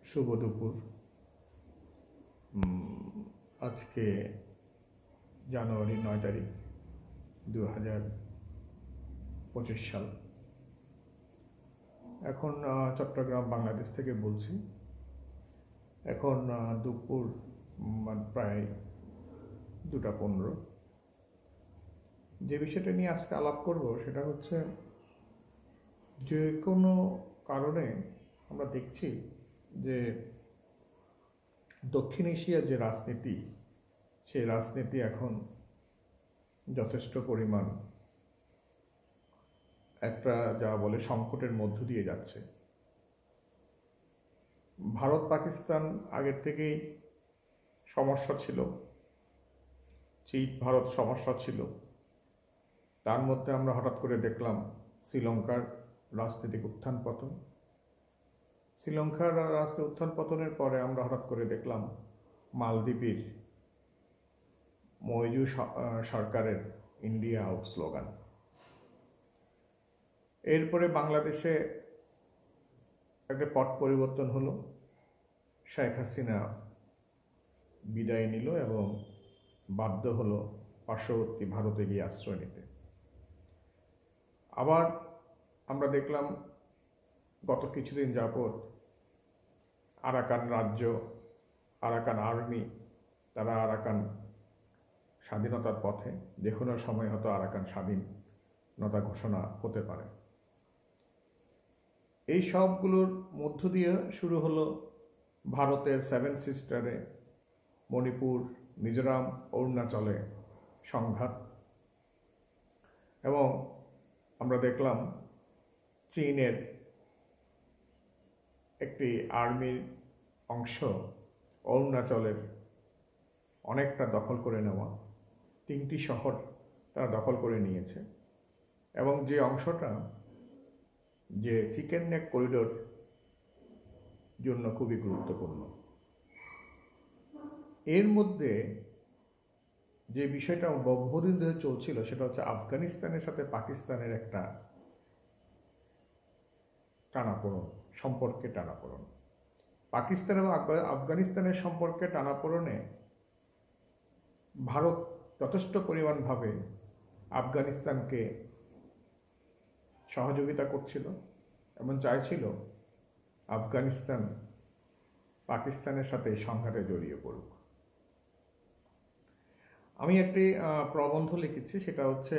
শুভ দুপুর। আজকে জানুয়ারি 9 তারিখ 2025 সাল। এখন চট্টগ্রাম বাংলাদেশ থেকে বলছি। এখন দুপুর প্রায় 2:15। যে বিষয়টা নিয়ে আজকে আলাপ করব সেটা হচ্ছে যে কোনো কারণে আমরা দেখছি যে দক্ষিণ এশিয়ার যে রাজনীতি, সেই রাজনীতি এখন যথেষ্ট পরিমাণ একটা যা বলে সংকটের মধ্য দিয়ে যাচ্ছে। ভারত পাকিস্তান আগের থেকেই সমস্যা ছিল, চীন ভারত সমস্যা ছিল। তার মধ্যে আমরা হঠাৎ করে দেখলাম শ্রীলঙ্কার রাজনৈতিক উত্থান পতন। শ্রীলঙ্কার রাজনৈতিক উত্থান পতনের পরে আমরা হঠাৎ করে দেখলাম মালদ্বীপের মইজু সরকারের ইন্ডিয়া আউট স্লোগান। এরপরে বাংলাদেশে একটা পট পরিবর্তন হলো, শেখ হাসিনা বিদায় নিল এবং বাধ্য হলো পার্শ্ববর্তী ভারতে গিয়ে আশ্রয় নিতে। আবার আমরা দেখলাম গত কিছুদিন যাবৎ আরাকান রাজ্য, আরাকান আর্মি, তারা আরাকান স্বাধীনতার পথে, যে কোনো সময় হয়তো আরাকান স্বাধীনতা ঘোষণা হতে পারে। এই সবগুলোর মধ্য দিয়ে শুরু হলো ভারতের 7 সিস্টারে, মণিপুর, মিজোরাম, অরুণাচলে সংঘাত। এবং আমরা দেখলাম চীনের একটি আর্মির অংশ অরুণাচলের অনেকটা দখল করে নেওয়া, 3টি শহর তারা দখল করে নিয়েছে। এবং যে অংশটা যে চিকেন নেক করিডোর জন্য খুবই গুরুত্বপূর্ণ। এর মধ্যে যে বিষয়টা বহুদিন ধরে চলছিল সেটা হচ্ছে আফগানিস্তানের সাথে পাকিস্তানের একটা টানাপোড়েন, সম্পর্কে টানাপোড়েন। পাকিস্তান এবং আফগানিস্তানের সম্পর্কে টানাপোড়েনে ভারত যথেষ্ট পরিমাণভাবে আফগানিস্তানকে সহযোগিতা করছিল এবং চাইছিল আফগানিস্তান পাকিস্তানের সাথে সংঘাতে জড়িয়ে পড়ুক। আমি একটি প্রবন্ধ লিখেছি, সেটা হচ্ছে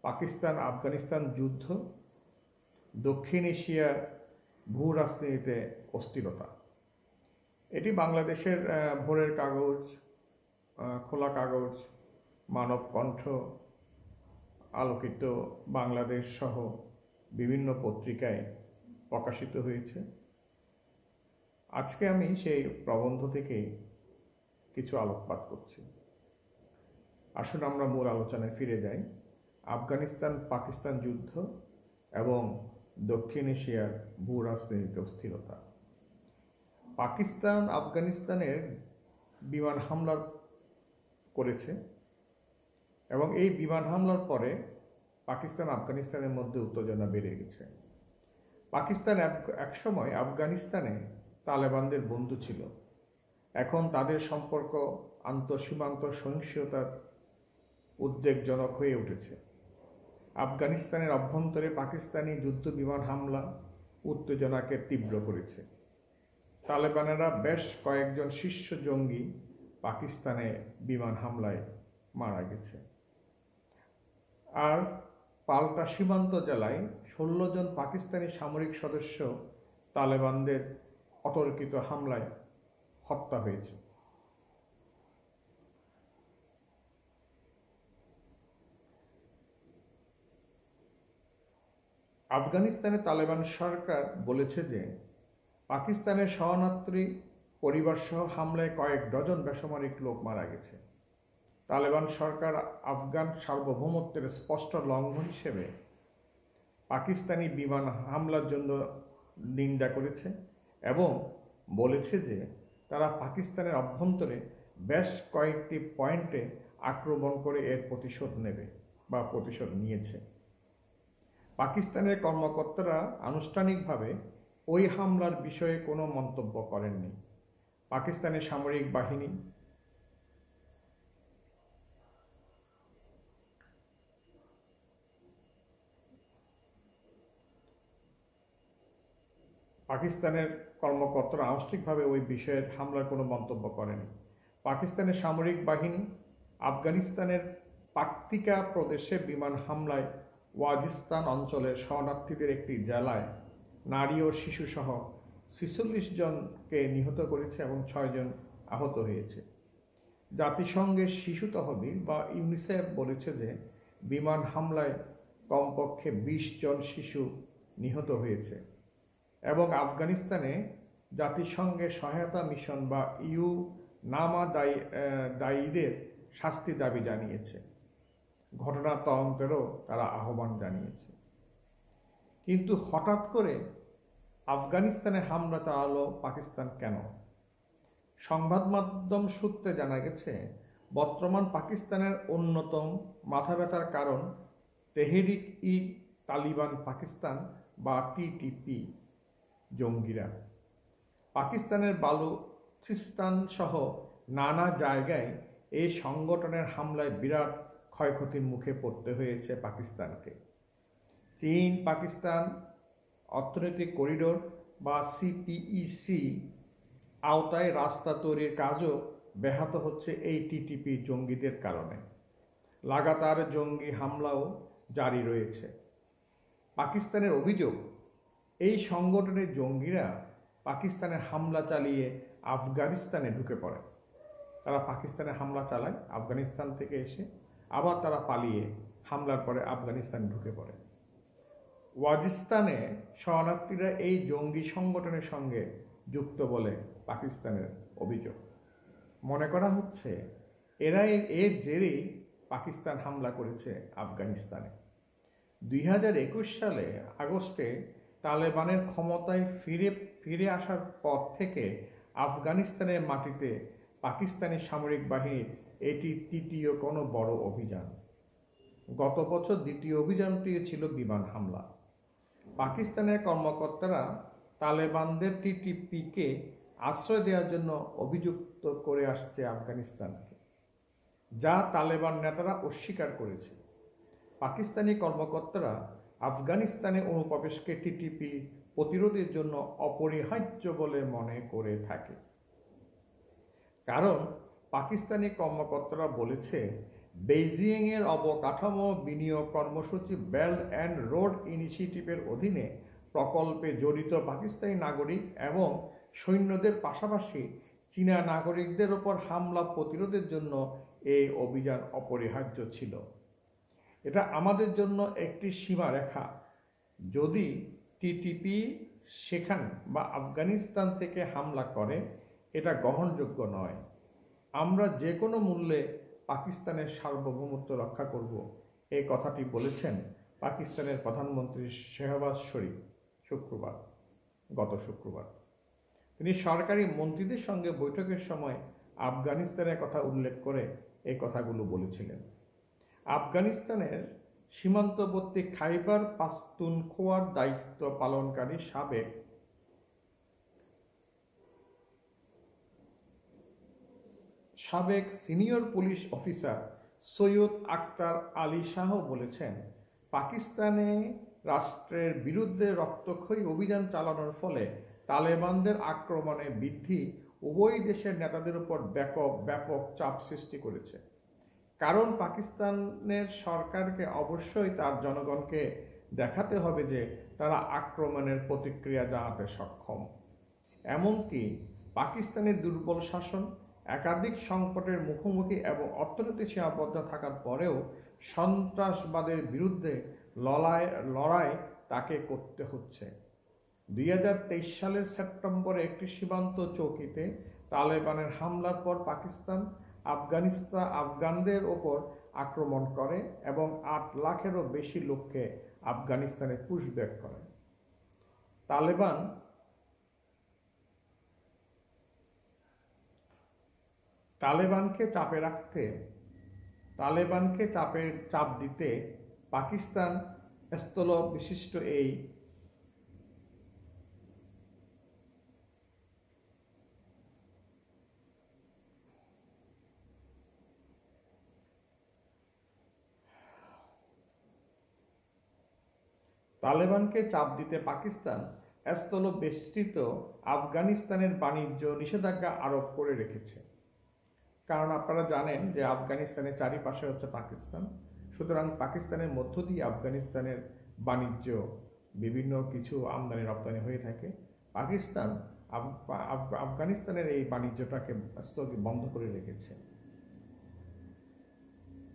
পাকিস্তান আফগানিস্তান যুদ্ধ, দক্ষিণ এশিয়ার ভূ রাজনীতিতে অস্থিরতা। এটি বাংলাদেশের ভোরের কাগজ, খোলা কাগজ, মানব কণ্ঠ, আলোকিত বাংলাদেশ সহ বিভিন্ন পত্রিকায় প্রকাশিত হয়েছে। আজকে আমি সেই প্রবন্ধ থেকে কিছু আলোকপাত করছি। আসুন আমরা মূল আলোচনায় ফিরে যাই। আফগানিস্তান পাকিস্তান যুদ্ধ এবং দক্ষিণ এশিয়ার ভূ রাজনীতিতে অস্থিরতা। পাকিস্তান আফগানিস্তানের বিমান হামলা করেছে এবং এই বিমান হামলার পরে পাকিস্তান আফগানিস্তানের মধ্যে উত্তেজনা বেড়ে গেছে। পাকিস্তান একসময় আফগানিস্তানে তালেবানদের বন্ধু ছিল, এখন তাদের সম্পর্ক আন্তঃসীমান্ত সহিংসতার উদ্বেগজনক হয়ে উঠেছে। আফগানিস্তানের অভ্যন্তরে পাকিস্তানি যুদ্ধ বিমান হামলা উত্তেজনাকে তীব্র করেছে। তালেবানেরা বেশ কয়েকজন শীর্ষ জঙ্গি পাকিস্তানে বিমান হামলায় মারা গেছে। আর পাল্টা সীমান্ত জেলায় 16 জন পাকিস্তানি সামরিক সদস্য তালেবানদের অতর্কিত হামলায় হত্যা হয়েছে। আফগানিস্তানে তালেবান সরকার বলেছে যে পাকিস্তানের শরণার্থী পরিবার সহ হামলায় কয়েক ডজন বেসামরিক লোক মারা গেছে। তালেবান সরকার আফগান সার্বভৌমত্বের স্পষ্ট লঙ্ঘন হিসেবে পাকিস্তানি বিমান হামলার জন্য নিন্দা করেছে এবং বলেছে যে তারা পাকিস্তানের অভ্যন্তরে বেশ কয়েকটি পয়েন্টে আক্রমণ করে এর প্রতিশোধ নেবে বা প্রতিশোধ নিয়েছে। পাকিস্তানের কর্মকর্তারা আনুষ্ঠানিকভাবে ওই হামলার বিষয়ে কোনো মন্তব্য করেননি। পাকিস্তানের সামরিক বাহিনী পাকিস্তানের কর্মকর্তারা আনুষ্ঠানিকভাবে ওই বিষয়ের হামলার কোনো মন্তব্য করেনি। পাকিস্তানের সামরিক বাহিনী আফগানিস্তানের পাকতিকা প্রদেশে বিমান হামলায় ওয়াজিস্তান অঞ্চলের শরণার্থীদের একটি জেলায় নারী ও শিশুসহ ৪৬ জনকে নিহত করেছে এবং ৬ জন আহত হয়েছে। জাতিসংঘের শিশু তহবিল বা ইউনিসেফ বলেছে যে বিমান হামলায় কমপক্ষে ২০ জন শিশু নিহত হয়েছে এবং আফগানিস্তানে জাতিসংঘের সহায়তা মিশন বা নামা দায়ীদের শাস্তি দাবি জানিয়েছে। ঘটনা তদন্তেরও তারা আহ্বান জানিয়েছে। কিন্তু হঠাৎ করে আফগানিস্তানে হামলা চালালো পাকিস্তান কেন? সংবাদ মাধ্যম সূত্রে জানা গেছে, বর্তমান পাকিস্তানের অন্যতম মাথা ব্যথার কারণ তেহরিক-ই-তালিবান পাকিস্তান বা টিটিপি জঙ্গিরা। পাকিস্তানের বালুচিস্তান সহ নানা জায়গায় এই সংগঠনের হামলায় বিরাট ক্ষয়ক্ষতির মুখে পড়তে হয়েছে পাকিস্তানকে। চীন পাকিস্তান অর্থনৈতিক করিডোর বা সিপিইসি আওতায় রাস্তা তৈরির কাজও ব্যাহত হচ্ছে এই টিটিপি জঙ্গিদের কারণে। লাগাতার জঙ্গি হামলাও জারি রয়েছে। পাকিস্তানের অভিযোগ, এই সংগঠনের জঙ্গিরা পাকিস্তানে হামলা চালিয়ে আফগানিস্তানে ঢুকে পড়ে। তারা পাকিস্তানে হামলা চালায় আফগানিস্তান থেকে এসে, আবার তারা পালিয়ে হামলার পরে আফগানিস্তান ঢুকে পড়ে। ওয়াজিস্তানে শরণার্থীরা এই জঙ্গি সংগঠনের সঙ্গে যুক্ত বলে পাকিস্তানের অভিযোগ। মনে করা হচ্ছে এর জেরেই পাকিস্তান হামলা করেছে আফগানিস্তানে। ২০২১ সালে আগস্টে তালেবানের ক্ষমতায় ফিরে আসার পর থেকে আফগানিস্তানের মাটিতে পাকিস্তানি সামরিক বাহিনীর এটি তৃতীয় কোনো বড় অভিযান। গত বছর দ্বিতীয় অভিযানটি ছিল বিমান হামলা। পাকিস্তানের কর্মকর্তারা তালেবানদের টিটিপিকে আশ্রয় দেওয়ার জন্য অভিযুক্ত করে আসছে আফগানিস্তানকে, যা তালেবান নেতারা অস্বীকার করেছে। পাকিস্তানি কর্মকর্তারা আফগানিস্তানে অনুপ্রবেশকে টিটিপি প্রতিরোধের জন্য অপরিহার্য বলে মনে করে থাকে। কারণ পাকিস্তানি কর্মকর্তারা বলেছে, বেইজিংয়ের অবকাঠামো বিনিয়োগ কর্মসূচি বেল্ট অ্যান্ড রোড ইনিশিয়েটিভের অধীনে প্রকল্পে জড়িত পাকিস্তানি নাগরিক এবং সৈন্যদের পাশাপাশি চীনা নাগরিকদের ওপর হামলা প্রতিরোধের জন্য এই অভিযান অপরিহার্য ছিল। এটা আমাদের জন্য একটি সীমারেখা। যদি টিটিপি সেখানে বা আফগানিস্তান থেকে হামলা করে, এটা গ্রহণযোগ্য নয়। আমরা যে কোনো মূল্যে পাকিস্তানের সার্বভৌমত্ব রক্ষা করব, এই কথাটি বলেছেন পাকিস্তানের প্রধানমন্ত্রী শেহবাজ শরীফ গত শুক্রবার। তিনি সরকারি মন্ত্রীদের সঙ্গে বৈঠকের সময় আফগানিস্তানের কথা উল্লেখ করে এই কথাগুলো বলেছিলেন। আফগানিস্তানের সীমান্তবর্তী খাইবার পাখতুনখোয়ার দায়িত্ব পালনকারী সাবেক senior police officer Syed Akhtar Ali Shah বলেছেন, পাকিস্তানে রাষ্ট্রের বিরুদ্ধে রক্তক্ষয়ী অভিযান চালানোর ফলে তালেবানদের আক্রমণে বৃদ্ধি উভয় দেশের নেতাদের উপর ব্যাপক চাপ সৃষ্টি করেছে। কারণ পাকিস্তানের সরকারকে অবশ্যই তার জনগণকে দেখাতে হবে যে তারা আক্রমণের প্রতিক্রিয়া জানাতে সক্ষম। এমনকি পাকিস্তানের দুর্বল শাসন, একাধিক সংকটের মুখোমুখি এবং অর্থনৈতিক সীমাবদ্ধ থাকার পরেও সন্ত্রাসবাদের বিরুদ্ধে লড়াই তাকে করতে হচ্ছে। ২০২৩ সালের সেপ্টেম্বরে একটি সীমান্ত চৌকিতে তালেবানের হামলার পর পাকিস্তান আফগানদের ওপর আক্রমণ করে এবং ৮ লাখেরও বেশি লোককে আফগানিস্তানে পুশব্যাক করে। তালেবানকে চাপ দিতে পাকিস্তান স্থল বিশিষ্ট এই তালেবানকে চাপ দিতে পাকিস্তান স্থল বেষ্টিত আফগানিস্তানের বাণিজ্য নিষেধাজ্ঞা আরোপ করে রেখেছে। কারণ আপনারা জানেন যে আফগানিস্তানের চারিপাশে হচ্ছে পাকিস্তান, সুতরাং পাকিস্তানের মধ্য দিয়ে আফগানিস্তানের বাণিজ্য বিভিন্ন কিছু আমদানি রপ্তানি হয়ে থাকে। পাকিস্তান আফগানিস্তানের এই বাণিজ্যটাকে বন্ধ করে রেখেছে।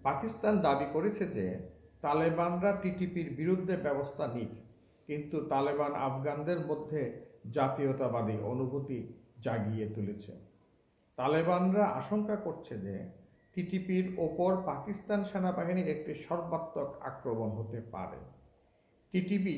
পাকিস্তান দাবি করেছে যে তালেবানরা টিটিপির বিরুদ্ধে ব্যবস্থা নিক, কিন্তু তালেবান আফগানদের মধ্যে জাতীয়তাবাদী অনুভূতি জাগিয়ে তুলেছে। তালেবানরা আশঙ্কা করছে যে টিটিপির ওপর পাকিস্তান সেনাবাহিনীর একটি সর্বাত্মক আক্রমণ হতে পারে। টিটিপি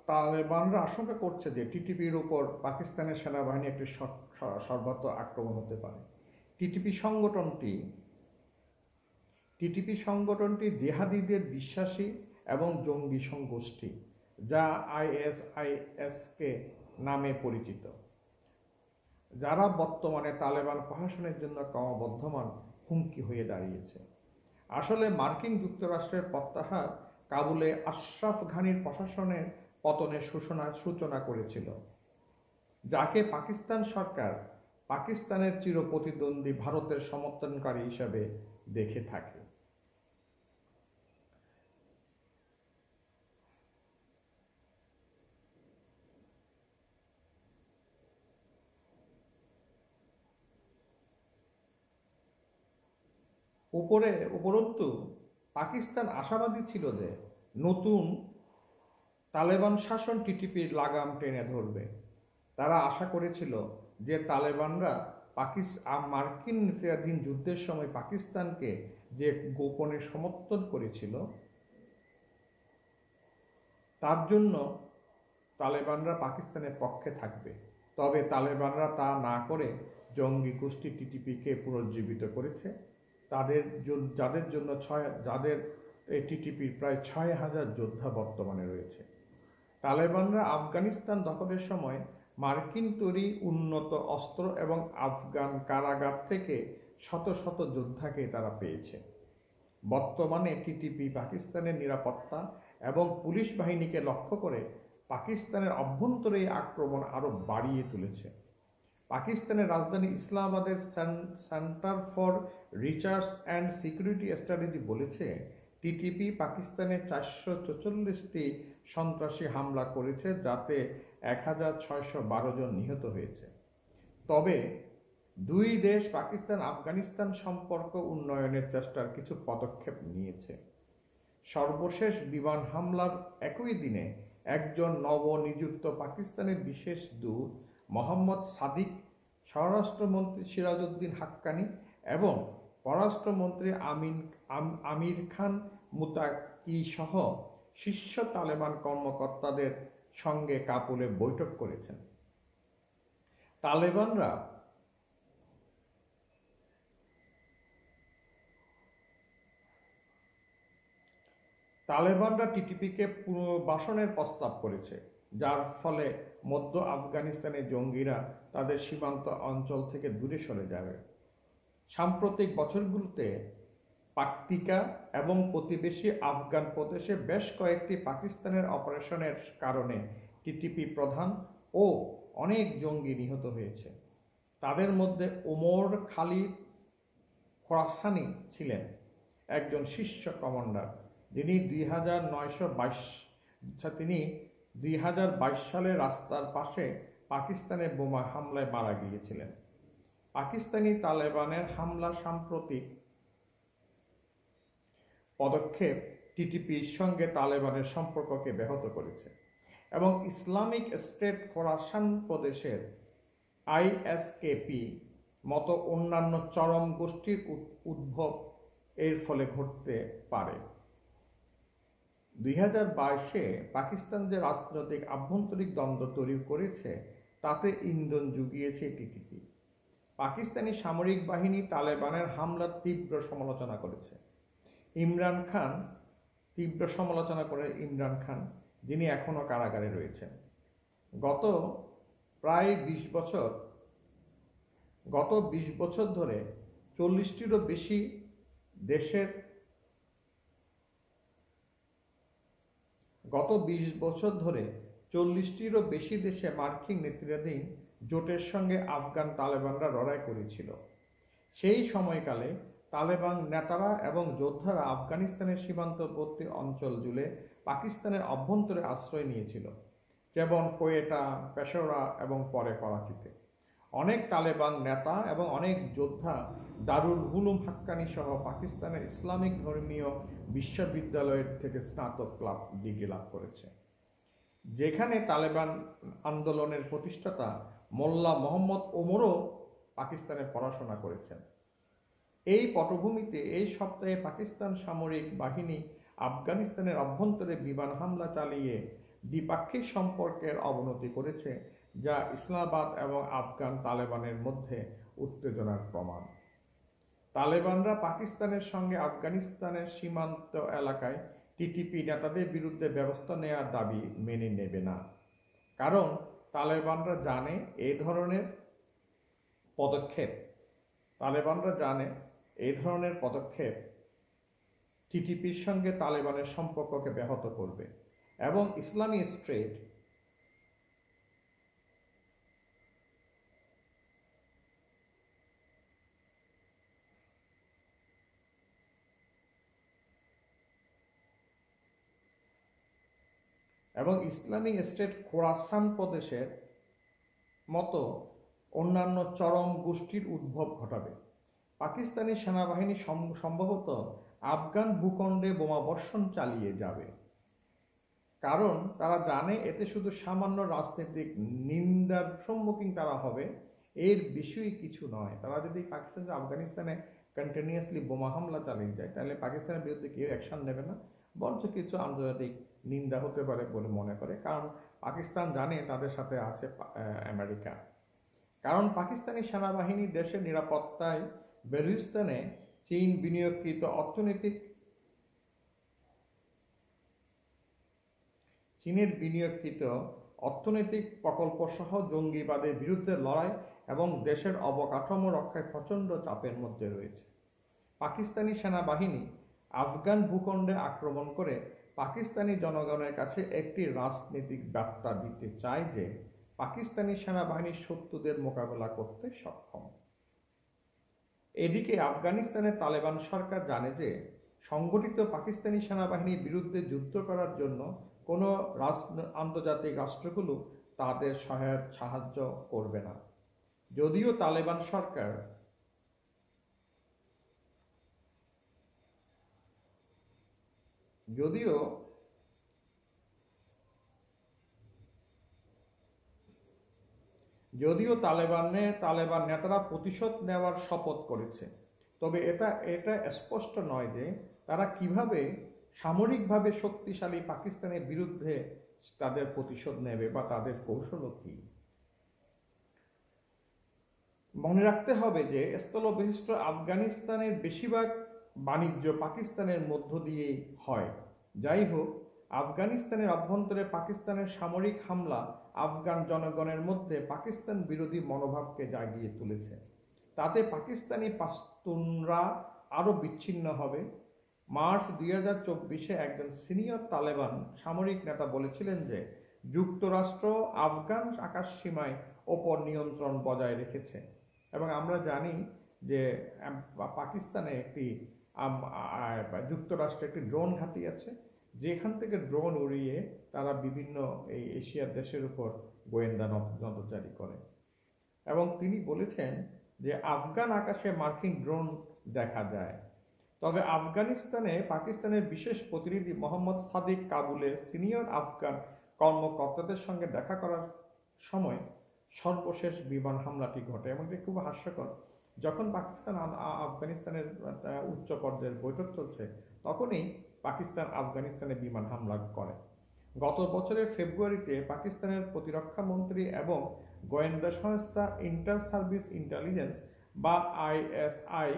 তালেবানরা আশঙ্কা করছে যে টিটিপির উপর পাকিস্তানের সেনাবাহিনী একটি সর্বাত্মক আক্রমণ হতে পারে। টিটিপি সংগঠনটি জেহাদিদের বিশ্বাসী এবং জঙ্গি সংগোষ্ঠী, যা আইএসআইএসকে নামে পরিচিত, যারা বর্তমানে তালেবান প্রশাসনের জন্য ক্রমবর্ধমান হুমকি হয়ে দাঁড়িয়েছে। আসলে মার্কিন যুক্তরাষ্ট্রের প্রত্যাহার কাবুলে আশরাফ ঘানির প্রশাসনের পতনের সূচনা করেছিল, যাকে পাকিস্তান সরকার পাকিস্তানের চিরপ্রতিদ্বন্দ্বী ভারতের সমর্থনকারী হিসাবে দেখে থাকে। উপরন্তু পাকিস্তান আশাবাদী ছিল যে নতুন তালেবান শাসন টিটিপির লাগাম টেনে ধরবে। তারা আশা করেছিল যে তালেবানরা মার্কিন নেতৃত্বাধীন যুদ্ধের সময় পাকিস্তানকে যে গোপনে সমর্থন করেছিল, তার জন্য তালেবানরা পাকিস্তানের পক্ষে থাকবে। তবে তালেবানরা তা না করে জঙ্গি গোষ্ঠী টিটিপিকে পুনর্জীবিত করেছে, যাদের জন্য এই টিটিপির প্রায় ৬,০০০ যোদ্ধা বর্তমানে রয়েছে। তালেবানরা আফগানিস্তান দখলের সময় মার্কিন তৈরি উন্নত অস্ত্র এবং আফগান কারাগার থেকে শত শত যোদ্ধাকে তারা পেয়েছে। বর্তমানে টিটিপি পাকিস্তানের নিরাপত্তা এবং পুলিশ বাহিনীকে লক্ষ্য করে পাকিস্তানের অভ্যন্তরে আক্রমণ আরও বাড়িয়ে তুলেছে। পাকিস্তানের রাজধানী ইসলামাবাদের centre for research and security strategy বলেছে, টিটিপি পাকিস্তানে ৪৪৪টি সন্ত্রাসী হামলা করেছে, যাতে ১,৬১২ জন নিহত হয়েছে। তবে দুই দেশ পাকিস্তান আফগানিস্তান সম্পর্ক উন্নয়নের চেষ্টার কিছু পদক্ষেপ নিয়েছে। সর্বশেষ বিমান হামলার একই দিনে একজন নবনিযুক্ত পাকিস্তানের বিশেষ দূত মোহাম্মদ সাদিক, স্বরাষ্ট্রমন্ত্রী সিরাজউদ্দিন হাক্কানি এবং পররাষ্ট্রমন্ত্রী আমির খান মুতাকি সহ শীর্ষ তালেবান কর্মকর্তাদের সঙ্গে কাবুলে বৈঠক করেছেন। তালেবানরা টিটিপিকে পুনর্বাসনের প্রস্তাব করেছে, যার ফলে মধ্য আফগানিস্তানের জঙ্গিরা তাদের সীমান্ত অঞ্চল থেকে দূরে সরে যাবে। সাম্প্রতিক বছরগুলোতে পাকতিকা এবং প্রতিবেশী আফগান প্রদেশে বেশ কয়েকটি পাকিস্তানের অপারেশনের কারণে টিটিপি প্রধান ও অনেক জঙ্গি নিহত হয়েছে। তাদের মধ্যে ওমর খালিদ খোরাসানি ছিলেন একজন শীর্ষ কমান্ডার, যিনি ২০২২ সালে রাস্তার পাশে পাকিস্তানের বোমা হামলায় মারা গিয়েছিলেন। পাকিস্তানি তালেবানের হামলা সাম্প্রতিক পদক্ষেপ টিটিপির সঙ্গে তালেবানের সম্পর্ককে ব্যাহত করেছে এবং ইসলামিক স্টেট খোরাসান প্রদেশের আইএসকেপি মতো অন্যান্য চরম গোষ্ঠীর উদ্ভব এর ফলে ঘটতে পারে। 2022-এ পাকিস্তান যে রাজনৈতিক আভ্যন্তরিক দ্বন্দ্ব তৈরি করেছে তাতে ইন্ধন জুগিয়েছে টিটিপি। পাকিস্তানি সামরিক বাহিনী তালেবানের হামলার তীব্র সমালোচনা করেছে। তীব্র সমালোচনা করে ইমরান খান, যিনি এখনও কারাগারে রয়েছেন। গত 20 বছর ধরে 40টিরও বেশি দেশে মার্কিন নেতৃত্বাধীন জোটের সঙ্গে আফগান তালেবানরা লড়াই করেছিল। সেই সময়কালে তালেবান নেতারা এবং যোদ্ধারা আফগানিস্তানের সীমান্তবর্তী অঞ্চল জুড়ে পাকিস্তানের অভ্যন্তরে আশ্রয় নিয়েছিল, যেমন কোয়েটা, পেশোয়ারা এবং পরে করাচিতে। অনেক তালেবান নেতা এবং অনেক যোদ্ধা দারুল উলুম হাক্কানি সহ পাকিস্তানের ইসলামিক ধর্মীয় বিশ্ববিদ্যালয়ের থেকে স্নাতক ডিগ্রি লাভ করেছে, যেখানে তালেবান আন্দোলনের প্রতিষ্ঠাতা মোল্লা মোহাম্মদ ওমরও পাকিস্তানে পড়াশোনা করেছেন। এই পটভূমিতে এই সপ্তাহে পাকিস্তান সামরিক বাহিনী আফগানিস্তানের অভ্যন্তরে বিমান হামলা চালিয়ে দ্বিপাক্ষিক সম্পর্কের অবনতি করেছে, যা ইসলামাবাদ এবং আফগান তালেবানের মধ্যে উত্তেজনার প্রমাণ। তালেবানরা পাকিস্তানের সঙ্গে আফগানিস্তানের সীমান্ত এলাকায় টিটিপি নেতাদের বিরুদ্ধে ব্যবস্থা নেওয়ার দাবি মেনে নেবে না, কারণ তালেবানরা জানে এই ধরনের পদক্ষেপ টিটিপির সঙ্গে তালেবানের সম্পর্ককে ব্যাহত করবে এবং ইসলামিক স্টেট খোরাসান প্রদেশের মতো অন্যান্য চরম গোষ্ঠীর উদ্ভব ঘটাবে। পাকিস্তানি সেনাবাহিনী সম্ভবত আফগান ভূখণ্ডে বোমাবর্ষণ চালিয়ে যাবে, কারণ তারা জানে এতে শুধু সামান্য রাজনৈতিক নিন্দার সম্মুখীন তারা হবে, এর বিষয় কিছু নয়। তারা যদি পাকিস্তান আফগানিস্তানে কন্টিনিউয়াসলি বোমা হামলা চালিয়ে যায়, তাহলে পাকিস্তানের বিরুদ্ধে কেউ অ্যাকশন নেবে না, বরঞ্চ কিছু আন্তর্জাতিক নিন্দা হতে পারে বলে মনে করে, কারণ পাকিস্তান জানে তাদের সাথে আছে আমেরিকা। কারণ পাকিস্তানি সেনাবাহিনী দেশের নিরাপত্তায় বেলুচিস্তানে চীনের বিনিয়োগকৃত অর্থনৈতিক প্রকল্প সহ জঙ্গিবাদের বিরুদ্ধে লড়াই এবং দেশের অবকাঠামো রক্ষায় প্রচণ্ড চাপের মধ্যে রয়েছে। পাকিস্তানি সেনাবাহিনী আফগান ভূখণ্ডে আক্রমণ করে পাকিস্তানি জনগণের কাছে একটি রাজনৈতিক বার্তা দিতে চায় যে পাকিস্তানি সেনাবাহিনী শত্রুদের মোকাবেলা করতে সক্ষম। এদিকে আফগানিস্তানের তালেবান সরকার জানে যে সংগঠিত পাকিস্তানি সেনাবাহিনীর বিরুদ্ধে যুদ্ধ করার জন্য কোনো আন্তর্জাতিক রাষ্ট্রগুলো তাদের সাহায্য করবে না। যদিও তালেবান তালেবান নেতারা প্রতিশোধ নেওয়ার শপথ করেছে, তবে এটা স্পষ্ট নয় যে তারা কিভাবে সামরিকভাবে শক্তিশালী পাকিস্তানের বিরুদ্ধে তাদের প্রতিশোধ নেবে বা তাদের কৌশল কি। মনে রাখতে হবে যে স্থলবেষ্টিত আফগানিস্তানের বেশিরভাগ বাণিজ্য পাকিস্তানের মধ্য দিয়েই হয়। যাই হোক, আফগানিস্তানের অভ্যন্তরে পাকিস্তানের সামরিক হামলা আফগান জনগণের মধ্যে পাকিস্তান বিরোধী মনোভাবকে জাগিয়ে তুলেছে। তাতে পাকিস্তানি পাশতুনরা আরও বিচ্ছিন্ন হবে। মার্চ 2024-এ একজন সিনিয়র তালেবান সামরিক নেতা বলেছিলেন যে যুক্তরাষ্ট্র আফগান আকাশসীমায় ওপর নিয়ন্ত্রণ বজায় রেখেছে, এবং আমরা জানি যে পাকিস্তানে যুক্তরাষ্ট্রে একটি ড্রোন ঘাঁটি আছে, যেখান থেকে ড্রোন উড়িয়ে তারা বিভিন্ন এই এশিয়ার দেশের উপর গোয়েন্দা নজরদারি করে। এবং তিনি বলেছেন যে আফগান আকাশে মার্কিন ড্রোন দেখা যায়। তবে আফগানিস্তানে পাকিস্তানের বিশেষ প্রতিনিধি মোহাম্মদ সাদিক কাবুলে সিনিয়র আফগান কর্মকর্তাদের সঙ্গে দেখা করার সময় সর্বশেষ বিমান হামলাটি ঘটে। এমনকি খুব হাস্যকর, যখন পাকিস্তান আফগানিস্তানের উচ্চ পর্যায়ের বৈঠক চলছে তখনই পাকিস্তান আফগানিস্তানে বিমান হামলা করে। গত বছরের ফেব্রুয়ারিতে পাকিস্তানের প্রতিরক্ষা মন্ত্রী এবং গোয়েন্দা সংস্থা ইন্টার সার্ভিস ইন্টেলিজেন্স বা ISI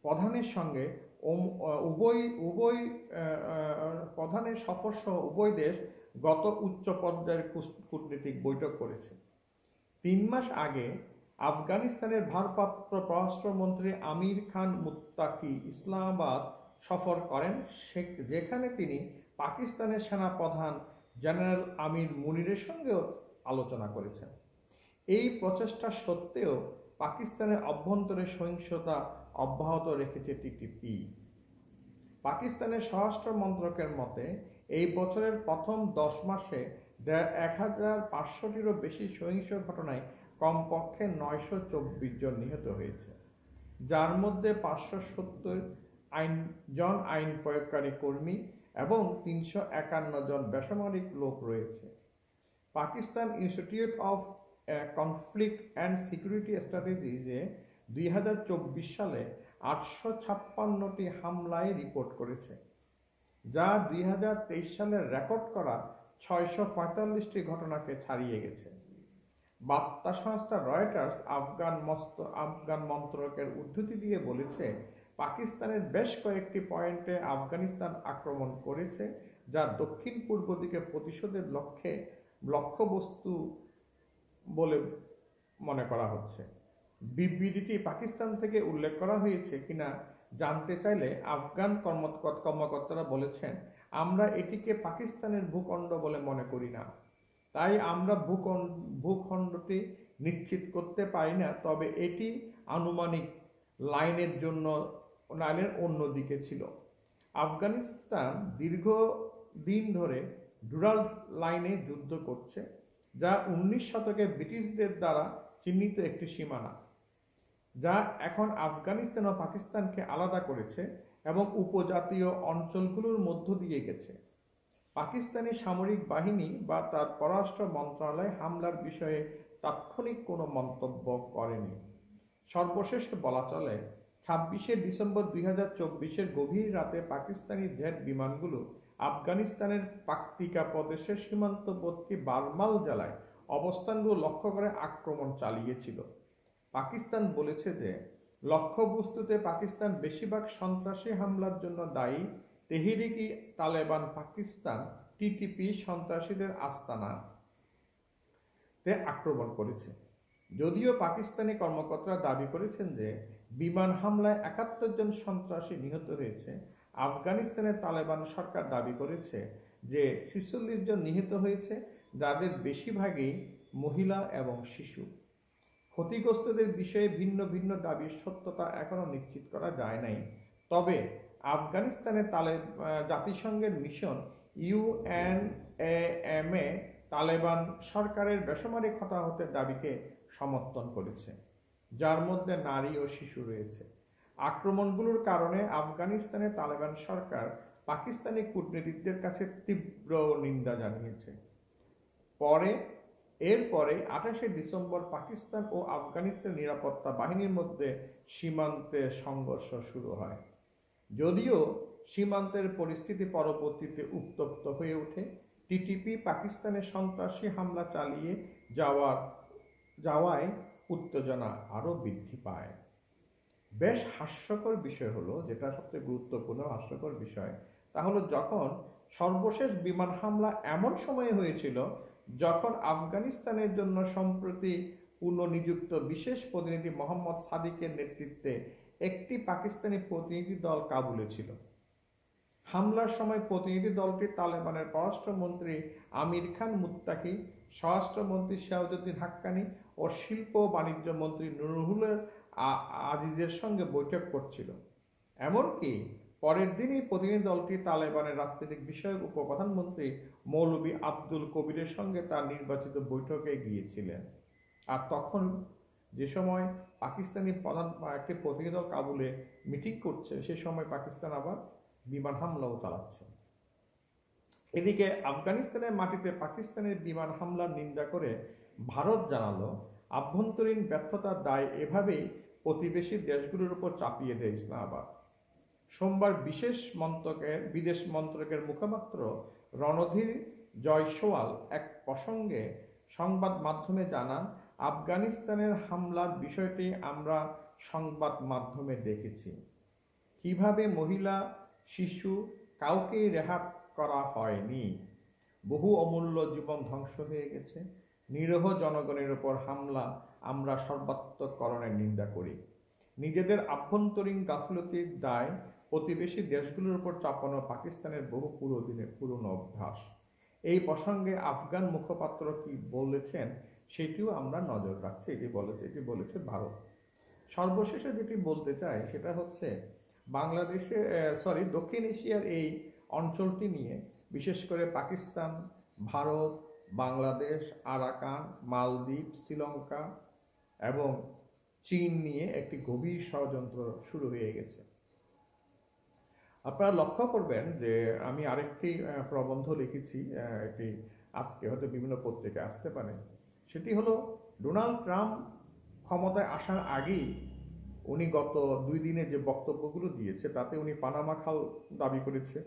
প্রধানের সঙ্গে প্রধানের সফর সহ উভয় দেশ গত উচ্চ পর্যায়ের কূটনৈতিক বৈঠক করেছে। 3 মাস আগে আফগানিস্তানের ভারপ্রাপ্ত পররাষ্ট্রমন্ত্রী আমির খান মুত্তাকি ইসলামাবাদ সফর করেন, যেখানে তিনি পাকিস্তানের সেনাপ্রধান জেনারেল আমির মুনিরের সঙ্গেও আলোচনা করেছেন। এই প্রচেষ্টা সত্ত্বেও পাকিস্তানের অভ্যন্তরে সহিংসতা অব্যাহত রেখেছে টিটিপি। পাকিস্তানের স্বরাষ্ট্র মন্ত্রকের মতে এই বছরের প্রথম 10 মাসে 1500টিরও বেশি সহিংস ঘটনায় কমপক্ষে 924 জন নিহত হয়েছে, যার মধ্যে 570 জন আইন প্রয়োগকারী কর্মী এবং 351 জন বেসামরিক লোক রয়েছে। Pakistan institute of conflict and সিকিউরিটি স্ট্র্যাটেজিজে 2024 সালে 856টি হামলায় রিপোর্ট করেছে, যা 2023 সালের রেকর্ড করা 645টি ঘটনাকে ছাড়িয়ে গেছে। বার্তা সংস্থা রয়টার্স আফগান মন্ত্রকের উদ্ধৃতি দিয়ে বলেছে, পাকিস্তানের বেশ কয়েকটি পয়েন্টে আফগানিস্তান আক্রমণ করেছে, যা দক্ষিণ পূর্ব দিকে প্রতিশোধের লক্ষ্যবস্তু বলে মনে করা হচ্ছে। বিবৃতিটি পাকিস্তান থেকে উল্লেখ করা হয়েছে কিনা জানতে চাইলে আফগান কর্মকর্তারা বলেছেন, আমরা এটিকে পাকিস্তানের ভূখণ্ড বলে মনে করি না, তাই আমরা ভূখণ্ডটি নিশ্চিত করতে পারি না, তবে এটি আনুমানিক লাইনের অন্য দিকে ছিল। আফগানিস্তান দীর্ঘদিন ধরে ডুরাল লাইনে যুদ্ধ করছে, যা 19 শতকে ব্রিটিশদের দ্বারা চিহ্নিত একটি সীমানা, যা এখন আফগানিস্তান ও পাকিস্তানকে আলাদা করেছে এবং উপজাতীয় অঞ্চলগুলোর মধ্য দিয়ে গেছে। পাকিস্তানি সামরিক বাহিনী বা তার পররাষ্ট্র মন্ত্রণালয় হামলার বিষয়ে তাৎক্ষণিক কোনো মন্তব্য করেনি। সর্বশেষ বলা চলে 26শে ডিসেম্বর 2024 গভীর রাতে পাকিস্তানি জেট বিমানগুলো আফগানিস্তানের পাকতিকা প্রদেশের সীমান্তবর্তী বারমাল জেলায় অবস্থানগুলো লক্ষ্য করে আক্রমণ চালিয়েছিল। পাকিস্তান বলেছে যে লক্ষ্যবস্তুতে পাকিস্তান বেশিরভাগ সন্ত্রাসী হামলার জন্য দায়ী তেহরিকি তালেবান পাকিস্তান টিটিপি সন্ত্রাসীদের আস্তানাতে আক্রমণ করেছে। যদিও পাকিস্তানি কর্মকর্তারা দাবি করেছেন যে বিমান হামলায় 71 জন সন্ত্রাসী নিহত হয়েছে, আফগানিস্তানের তালেবান সরকার দাবি করেছে যে 46 জন নিহত হয়েছে, যাদের বেশিরভাগই মহিলা এবং শিশু। ক্ষতিগ্রস্তদের বিষয়ে ভিন্ন ভিন্ন দাবির সত্যতা এখনও নিশ্চিত করা যায় নাই, তবে আফগানিস্তানের জাতিসংঘের মিশন UNAMA তালেবান সরকারের বেসামরিক হতাহতের দাবিকে সমর্থন করেছে, যার মধ্যে নারী ও শিশু রয়েছে। আক্রমণগুলোর কারণে আফগানিস্তানের তালেবান সরকার পাকিস্তানি কূটনীতিকদের কাছে তীব্র নিন্দা জানিয়েছে। এরপরে 28শে ডিসেম্বর পাকিস্তান ও আফগানিস্তান নিরাপত্তা বাহিনীর মধ্যে সীমান্তে সংঘর্ষ শুরু হয়। যদিও সীমান্তের পরিস্থিতি পরবর্তীতে উত্তপ্ত হয়ে ওঠে, টিটিপি পাকিস্তানের সন্ত্রাসী হামলা চালিয়ে যাওয়ায় উত্তেজনা আরও বৃদ্ধি পায়। বেশ হাস্যকর বিষয় হলো, যেটা সবচেয়ে গুরুত্বপূর্ণ হাস্যকর বিষয়, তা হলো যখন সর্বশেষ বিমান হামলা এমন সময়ে হয়েছিল যখন আফগানিস্তানের জন্য সম্প্রতি পুনঃনিযুক্ত বিশেষ প্রতিনিধি মোহাম্মদ সাদিকের নেতৃত্বে একটি পাকিস্তানি প্রতিনিধি দল কাবুলে ছিল। হামলার সময় প্রতিনিধি দলটি তালেবানের পররাষ্ট্রমন্ত্রী আমির খান মুত্তাকি, স্বরাষ্ট্রমন্ত্রী সিরাজউদ্দিন হাক্কানি ও শিল্প ও বাণিজ্য মন্ত্রী নুরুল আজিজের সঙ্গে বৈঠক করছিল। এমনকি পরের দিনই প্রতিনিধি দলটি তালেবানের রাজনৈতিক বিষয়ক উপপ্রধানমন্ত্রী মৌলভী আব্দুল কবিরের সঙ্গে তার নির্বাচিত বৈঠকে গিয়েছিলেন। আর তখন যে সময় পাকিস্তানি একটি প্রতিনিধি দল কাবুলে মিটিং করছে, সে সময় পাকিস্তান আবার বিমান হামলাও চালাচ্ছে। এদিকে আফগানিস্তানের মাটিতে পাকিস্তানের বিমান হামলার নিন্দা করে ভারত জানালো, আভ্যন্তরীণ ব্যর্থতার দায় এভাবেই প্রতিবেশী দেশগুলোর উপর চাপিয়ে দেয় ইসলামাবাদ। সোমবার বিদেশ মন্ত্রকের মুখপাত্র রণধীর জয়সওয়াল এক প্রসঙ্গে সংবাদ মাধ্যমে জানান, আফগানিস্তানের হামলার বিষয়টি আমরা সংবাদ মাধ্যমে দেখেছি। কিভাবে মহিলা, শিশু কাউকেই রেহাত করা হয়নি। বহু অমূল্য জীবন ধ্বংস হয়ে গেছে। নিরীহ জনগণের উপর হামলা আমরা সর্বাত্মকরণের নিন্দা করি। নিজেদের আভ্যন্তরীণ গাফিলতির দায় প্রতিবেশী দেশগুলোর উপর চাপানো পাকিস্তানের বহু পুরনো অভ্যাস। এই প্রসঙ্গে আফগান মুখপাত্র কি বলেছেন সেটিও আমরা নজর রাখছি। এটি বলেছে ভারত। সর্বশেষে যেটি বলতে চাই সেটা হচ্ছে দক্ষিণ এশিয়ার এই অঞ্চলটি নিয়ে, বিশেষ করে পাকিস্তান, ভারত, বাংলাদেশ, আরাকান, মালদ্বীপ, শ্রীলঙ্কা এবং চীন নিয়ে একটি গভীর ষড়যন্ত্র শুরু হয়ে গেছে। আপনারা লক্ষ্য করবেন যে আমি আরেকটি প্রবন্ধ লিখেছি, এটি আজকে হয়তো বিভিন্ন পত্রিকায় আসতে পারে। সেটি হলো, ডোনাল্ড ট্রাম্প ক্ষমতায় আসার আগেই উনি গত 2 দিনে যে বক্তব্যগুলো দিয়েছে তাতে উনি পানামা খাল দাবি করেছে,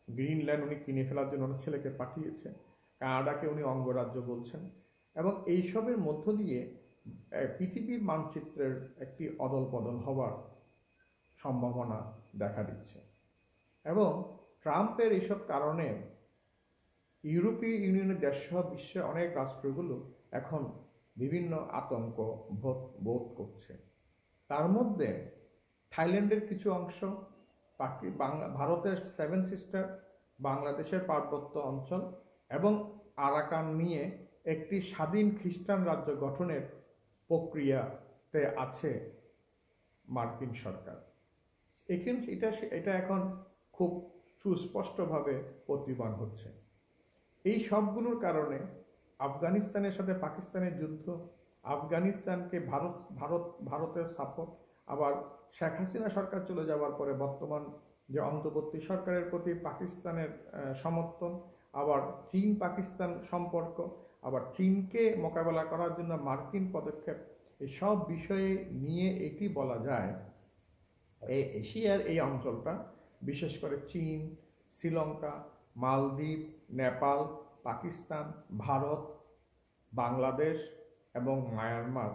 গ্রিনল্যান্ড উনি কিনে ফেলার জন্য ওনার ছেলেকে পাঠিয়েছে, কানাডাকে উনি অঙ্গরাজ্য বলছেন, এবং এইসবের মধ্য দিয়ে পৃথিবীর মানচিত্রের একটি অদল বদল হওয়ার সম্ভাবনা দেখা দিচ্ছে। এবং ট্রাম্পের এইসব কারণে ইউরোপীয় ইউনিয়নের দেশসহ বিশ্বের অনেক রাষ্ট্রগুলো এখন বিভিন্ন আতঙ্ক বোধ করছে। তার মধ্যে থাইল্যান্ডের কিছু অংশ, ভারতের 7 সিস্টার, বাংলাদেশের পার্বত্য অঞ্চল এবং আরাকান নিয়ে একটি স্বাধীন খ্রিস্টান রাজ্য গঠনের প্রক্রিয়াতে আছে মার্কিন সরকার। এটা এখন খুব সুস্পষ্টভাবে প্রতিবান হচ্ছে। এই সবগুলোর কারণে আফগানিস্তানের সাথে পাকিস্তানের যুদ্ধ, আফগানিস্তানকে ভারতের সাপোর্ট, আবার শেখ হাসিনা সরকার চলে যাওয়ার পরে বর্তমান যে অন্তর্বর্তী সরকারের প্রতি পাকিস্তানের সমর্থন, আবার চীন পাকিস্তান সম্পর্ক, আবার চীনকে মোকাবেলা করার জন্য মার্কিন পদক্ষেপ, এই সব বিষয়ে নিয়ে এটি বলা যায় এই এশিয়ার এই অঞ্চলটা, বিশেষ করে চীন, শ্রীলঙ্কা, মালদ্বীপ, নেপাল, পাকিস্তান, ভারত, বাংলাদেশ এবং মায়ানমার,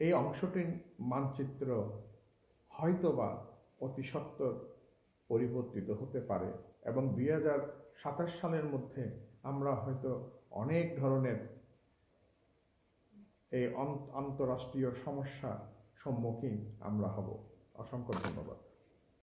এই অংশটির মানচিত্র হয়তোবা অতি সত্বর পরিবর্তিত হতে পারে এবং 2027 সালের মধ্যে আমরা হয়তো অনেক ধরনের এই আন্তঃরাষ্ট্রীয় সমস্যার সম্মুখীন আমরা হব। অসংখ্য ধন্যবাদ।